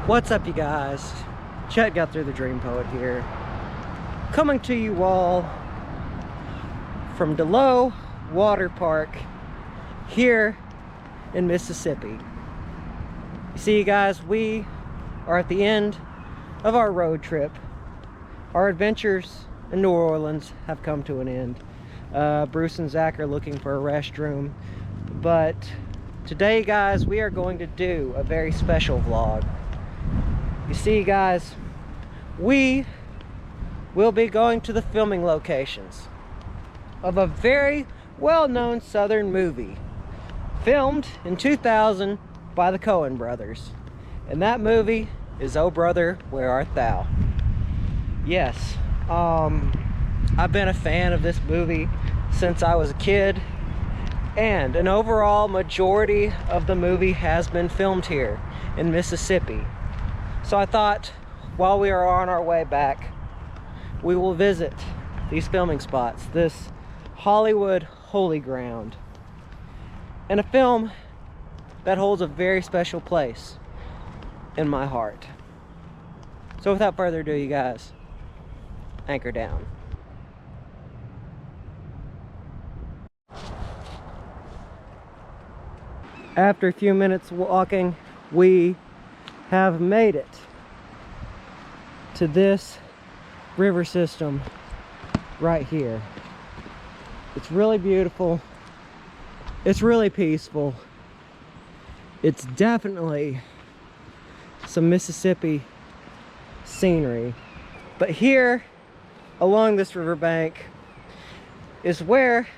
What's up, you guys? Chet got through the Dream Poet here, coming to you all from Delow Water Park here in Mississippi. You see, you guys, we are at the end of our road trip. Our adventures in New Orleans have come to an end. Bruce and Zach are looking for a restroom, but today, guys, we are going to do a very special vlog. You see, guys, we will be going to the filming locations of a very well-known Southern movie filmed in 2000 by the Coen brothers, and that movie is Oh Brother, Where Art Thou? Yes, I've been a fan of this movie since I was a kid, and an overall majority of the movie has been filmed here in Mississippi. So I thought, while we are on our way back, we will visit these filming spots, this Hollywood holy ground, and a film that holds a very special place in my heart. So without further ado, you guys, anchor down. After a few minutes walking, we have made it to this river system right here. It's really beautiful. It's really peaceful. It's definitely some Mississippi scenery. But here along this riverbank is where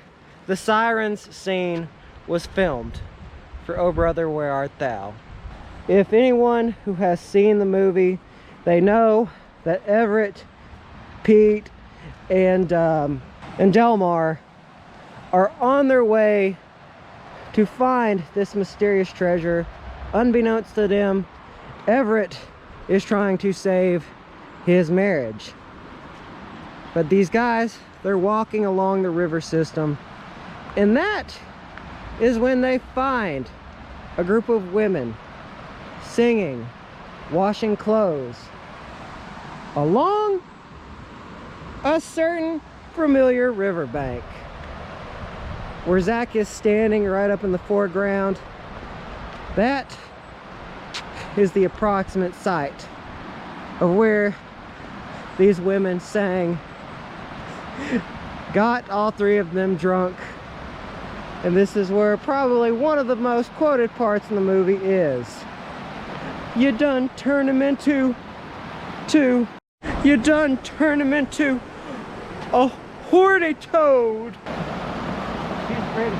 the Sirens scene was filmed for Oh Brother, Where Art Thou? If anyone who has seen the movie, they know that Everett, Pete, and Delmar are on their way to find this mysterious treasure. Unbeknownst to them, Everett is trying to save his marriage. But these guys, they're walking along the river system, and that is when they find a group of women singing, washing clothes along a certain familiar riverbank, where Zach is standing right up in the foreground. That is the approximate site of where these women sang, got all three of them drunk, and this is where probably one of the most quoted parts in the movie is, "You done turn him into you done turn him into a horny toad." She's pretty.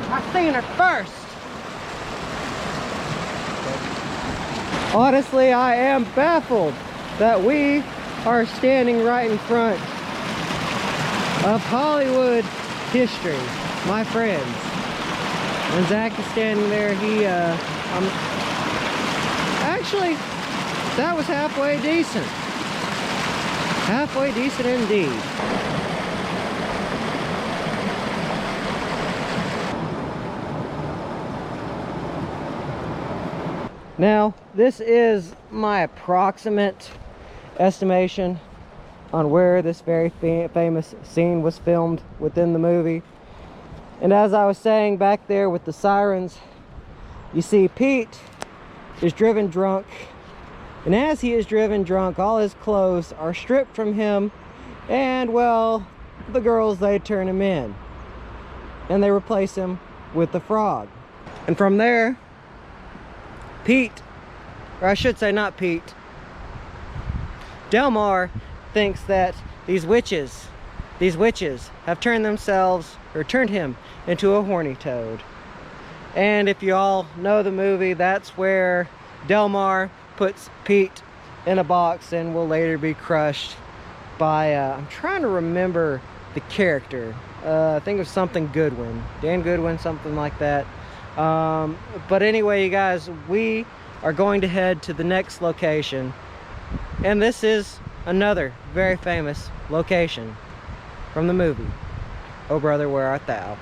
I seen her first. Honestly, I am baffled that we are standing right in front of Hollywood history, my friends. And Zach is standing there. Actually, that was halfway decent. Halfway decent indeed. Now, this is my approximate estimation on where this very famous scene was filmed within the movie. And as I was saying, back there with the Sirens, you see Pete is driven drunk, and as he is driven drunk, all his clothes are stripped from him, and well, the girls, they turn him in and they replace him with the frog. And from there, Pete, or I should say not Pete, Delmar thinks that these witches have turned him into a horny toad. And if you all know the movie, that's where Delmar puts Pete in a box and will later be crushed by, I'm trying to remember the character. I think it was something Goodwin. Dan Goodwin, something like that. But anyway, you guys, we are going to head to the next location. And this is another very famous location from the movie, Oh Brother, Where Art Thou?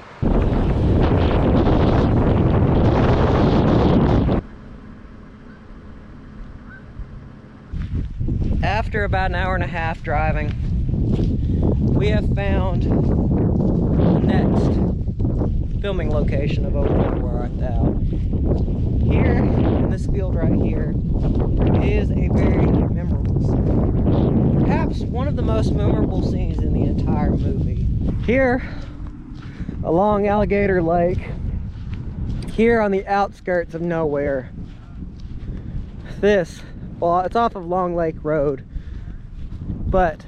after about an hour and a half driving, we have found the next filming location of Over Where Art Thou. Here, in this field right here, is a very memorable scene. Perhaps one of the most memorable scenes in the entire movie. Here, along Alligator Lake, here on the outskirts of nowhere. Well, it's off of Long Lake Road, but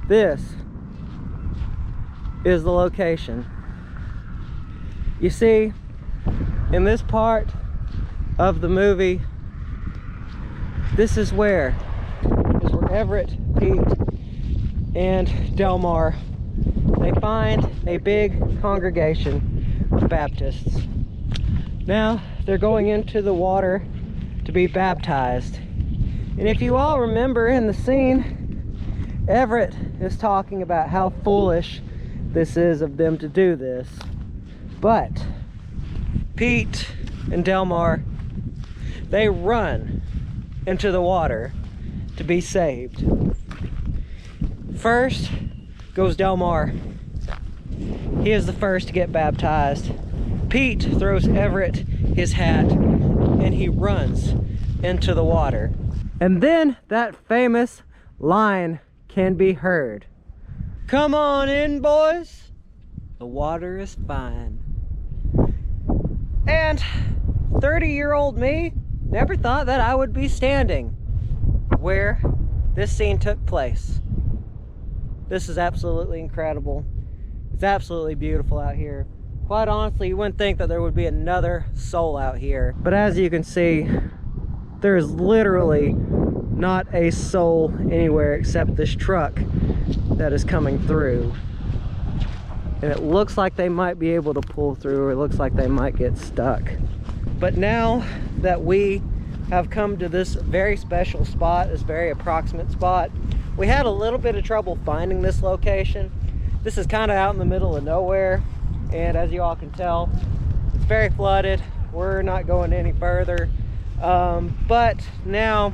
this is the location. You see, in this part of the movie, this is where Everett, Pete, and Delmar, they find a big congregation of Baptists. Now they're going into the water to be baptized. And if you all remember in the scene, Everett is talking about how foolish this is of them to do this. But Pete and Delmar, they run into the water to be saved. First goes Delmar. He is the first to get baptized. Pete throws Everett his hat and he runs into the water. And then that famous line can be heard. "Come on in, boys. The water is fine." And 30-year-old me never thought that I would be standing where this scene took place. This is absolutely incredible. It's absolutely beautiful out here. Quite honestly, you wouldn't think that there would be another soul out here. But as you can see, there is literally not a soul anywhere except this truck that is coming through. And it looks like they might be able to pull through, or it looks like they might get stuck. But now that we have come to this very special spot, this very approximate spot, we had a little bit of trouble finding this location. This is kind of out in the middle of nowhere, and as you all can tell, it's very flooded. We're not going any further. But now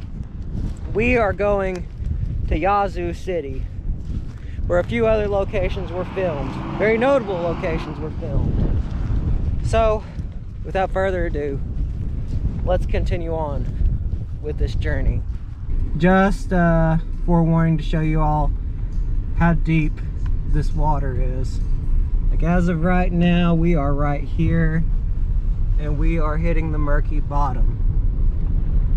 we are going to Yazoo City, where a few other locations were filmed. Very notable locations were filmed. So, without further ado, let's continue on with this journey. Just forewarning to show you all how deep this water is. Like, as of right now, we are right here and we are hitting the murky bottom.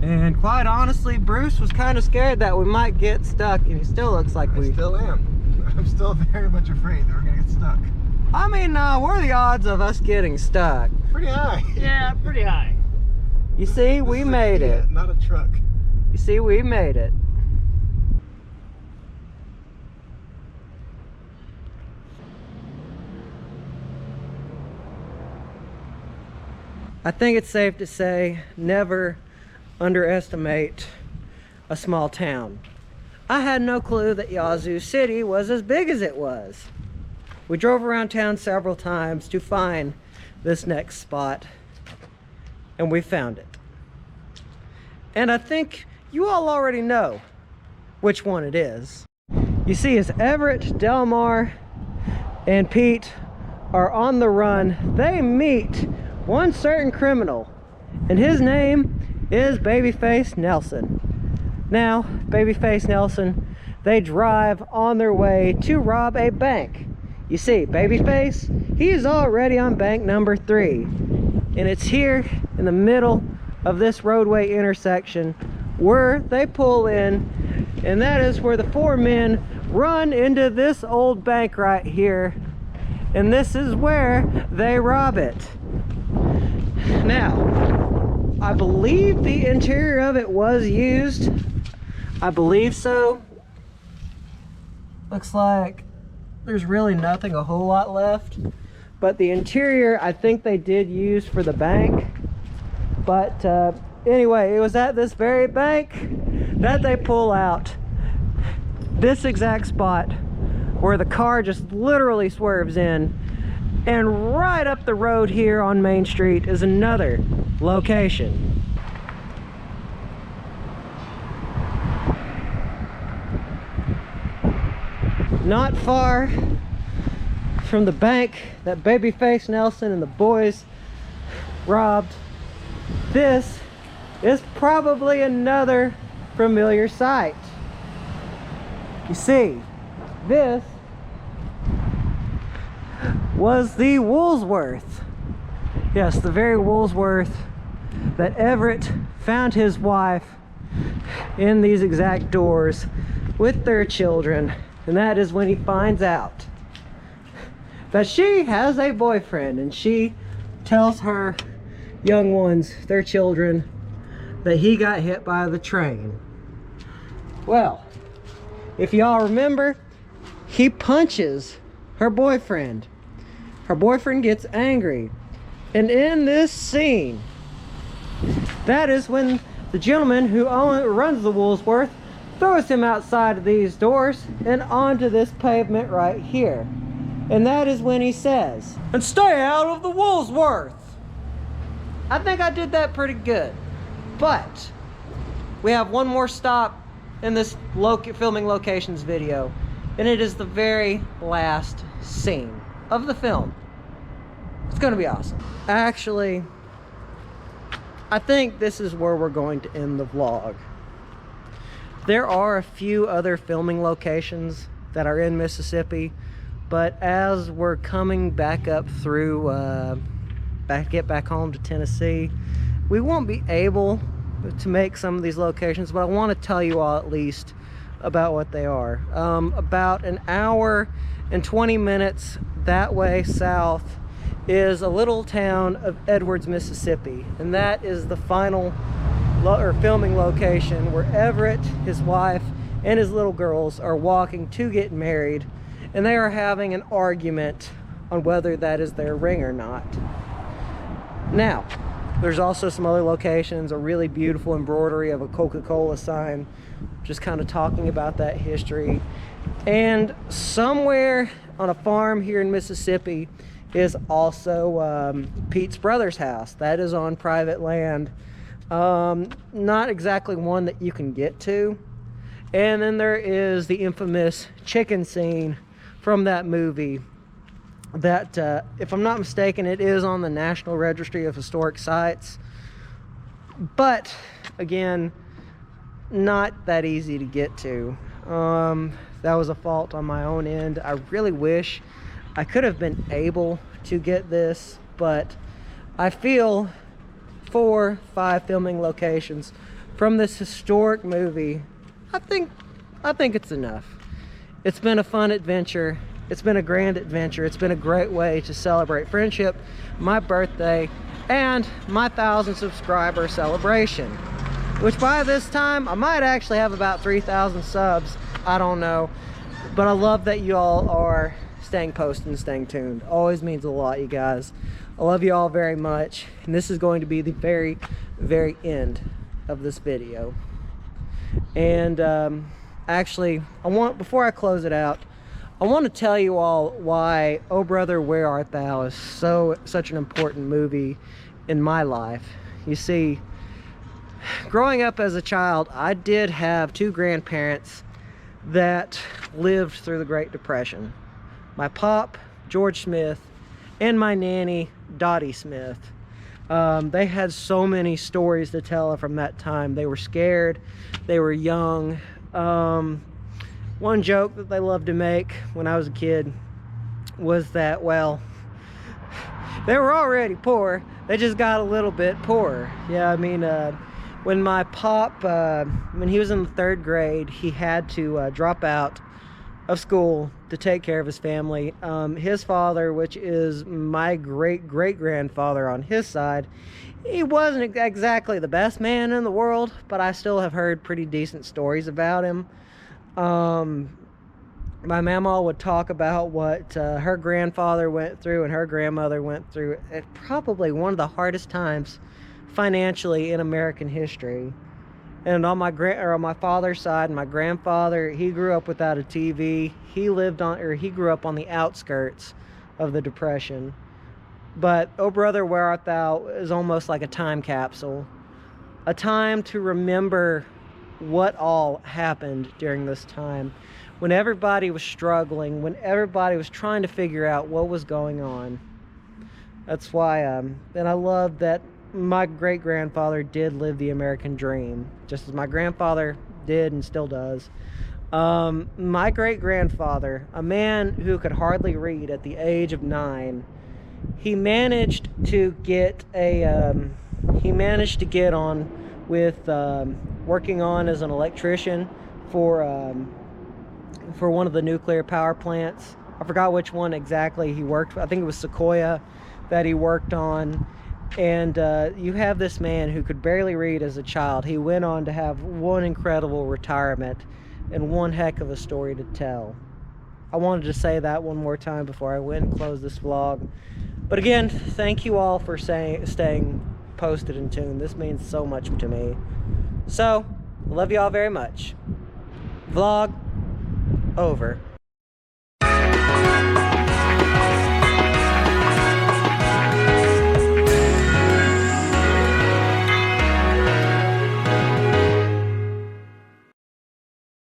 And quite honestly, Bruce was kind of scared that we might get stuck, and he still looks like I still am. I'm still very much afraid that we're gonna get stuck. I mean, what are the odds of us getting stuck? Pretty high. Yeah, pretty high. You see, we made it. Not a truck. You see, we made it. I think it's safe to say, never underestimate a small town. I had no clue that Yazoo City was as big as it was. We drove around town several times to find this next spot, and we found it. And I think you all already know which one it is. You see, as Everett, Delmar, and Pete are on the run, they meet one certain criminal, and his name is Babyface Nelson. Now, Babyface Nelson, they drive on their way to rob a bank. You see, Babyface, he is already on bank number 3. And it's here in the middle of this roadway intersection where they pull in, and that is where the 4 men run into this old bank right here. And this is where they rob it. Now, I believe the interior of it was used. I believe so. Looks like there's really nothing a whole lot left. But the interior, I think they did use for the bank. But anyway, it was at this very bank that they pull out. This exact spot where the car just literally swerves in. And right up the road here on Main Street is another location. not far from the bank that Babyface Nelson and the boys robbed. This is probably another familiar sight. You see, this was the Woolsworth. Yes, the very Woolsworth that Everett found his wife in these exact doors with their children. And that is when he finds out that she has a boyfriend, and she tells her young ones, their children, that he got hit by the train. Well, if y'all remember, he punches her boyfriend. Her boyfriend gets angry. And in this scene, that is when the gentleman who runs the Woolsworth throws him outside of these doors and onto this pavement right here. And that is when he says, "And stay out of the Woolsworth." I think I did that pretty good. But we have one more stop in this filming locations video, and it is the very last scene of the film. It's gonna be awesome. Actually, I think this is where we're going to end the vlog. There are a few other filming locations that are in Mississippi, but as we're coming back up through, get back home to Tennessee, we won't be able to make some of these locations, but I want to tell you all at least about what they are. About an hour and 20 minutes that way south is a little town of Edwards, Mississippi, and that is the final filming location where Everett, his wife, and his little girls are walking to get married, and they are having an argument on whether that is their ring or not. Now, there's also some other locations, a really beautiful embroidery of a Coca-Cola sign, just kind of talking about that history. And somewhere on a farm here in Mississippi is also Pete's brother's house. That is on private land. Not exactly one that you can get to. And then there is the infamous chicken scene from that movie that, if I'm not mistaken, it is on the National Registry of Historic Sites. But, again, not that easy to get to. That was a fault on my own end. I really wish I could have been able to get this, but I feel 4, 5 filming locations from this historic movie, I think it's enough. It's been a fun adventure. It's been a grand adventure. It's been a great way to celebrate friendship, my birthday, and my 1,000 subscriber celebration, which by this time I might actually have about 3,000 subs. I don't know, but I love that you all are staying posted and staying tuned. Always means a lot, you guys. I love you all very much, and this is going to be the very, very end of this video. And actually, before I close it out, I want to tell you all why Oh Brother, Where Art Thou is such an important movie in my life. You see, growing up as a child, I did have 2 grandparents that lived through the Great Depression. My pop, George Smith, and my nanny, Dottie Smith. They had so many stories to tell from that time. They were scared, they were young. One joke that they loved to make when I was a kid was that, well, they were already poor, they just got a little bit poorer. Yeah, I mean, when my pop, when he was in the 3rd grade, he had to drop out of school to take care of his family. His father, which is my great-great-grandfather on his side, he wasn't exactly the best man in the world, but I still have heard pretty decent stories about him. My mama would talk about what her grandfather went through and her grandmother went through at probably one of the hardest times financially in American history. And on my father's side, my grandfather, he grew up without a TV. He grew up on the outskirts of the Depression. But Oh Brother, Where Art Thou is almost like a time capsule. A time to remember what all happened during this time. when everybody was struggling, when everybody was trying to figure out what was going on. That's why, and I love that my great-grandfather did live the American dream, just as my grandfather did and still does. My great-grandfather, a man who could hardly read at the age of 9, he managed to get on with working on as an electrician for one of the nuclear power plants. I forgot which one exactly he worked for. I think it was Sequoia that he worked on. And you have this man who could barely read as a child. He went on to have one incredible retirement and one heck of a story to tell. I wanted to say that one more time before I went and close this vlog. But again, thank you all for staying posted and tuned. This means so much to me. So, love you all very much. Vlog over.